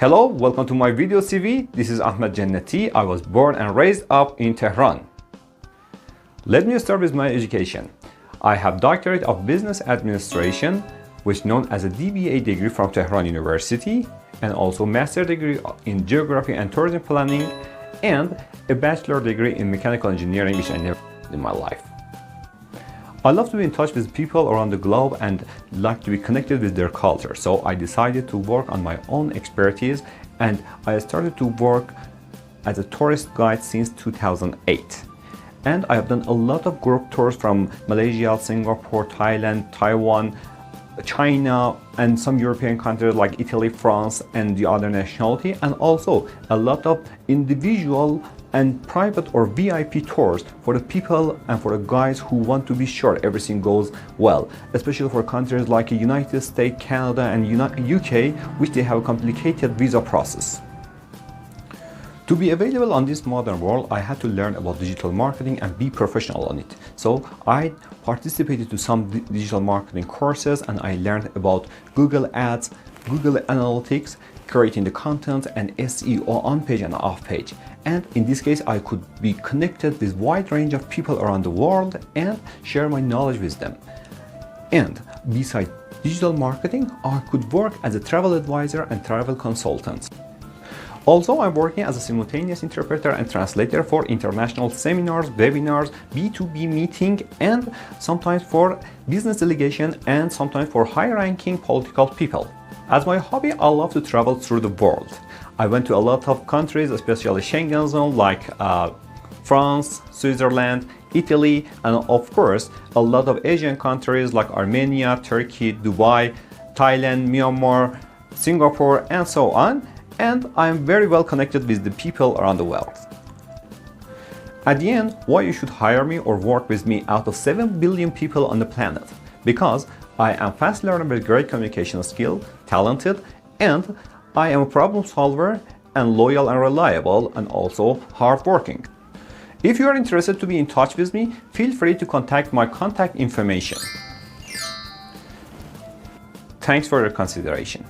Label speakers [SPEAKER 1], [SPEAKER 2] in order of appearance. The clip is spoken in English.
[SPEAKER 1] Hello, welcome to my video CV. This is Ahmed Jannati. I was born and raised up in Tehran. Let me start with my education. I have Doctorate of Business Administration, which is known as a DBA degree from Tehran University, and also Master degree in Geography and Tourism Planning, and a Bachelor degree in Mechanical Engineering, which I never did in my life. I love to be in touch with people around the globe and like to be connected with their culture. So I decided to work on my own expertise, and I started to work as a tourist guide since 2008. And I have done a lot of group tours from Malaysia, Singapore, Thailand, Taiwan, China, and some European countries like Italy, France, and the other nationality, and also a lot of individual and private or VIP tours for the people and for the guys who want to be sure everything goes well, especially for countries like United States, Canada, and UK, which they have a complicated visa process. To be available on this modern world, I had to learn about digital marketing and be professional on it. So I participated to some digital marketing courses, and I learned about Google Ads, Google Analytics, creating the content, and SEO on page and off page. And in this case, I could be connected with a wide range of people around the world and share my knowledge with them. And besides digital marketing, I could work as a travel advisor and travel consultant. Also, I'm working as a simultaneous interpreter and translator for international seminars, webinars, B2B meeting, and sometimes for business delegation and sometimes for high-ranking political people. As my hobby, I love to travel through the world. I went to a lot of countries, especially Schengen zone like France, Switzerland, Italy, and of course, a lot of Asian countries like Armenia, Turkey, Dubai, Thailand, Myanmar, Singapore, and so on. And I am very well connected with the people around the world. At the end, why you should hire me or work with me out of 7 billion people on the planet? Because I am fast learner with great communication skill, talented, and I am a problem solver and loyal and reliable, and also hardworking. If you are interested to be in touch with me, feel free to contact my contact information. Thanks for your consideration.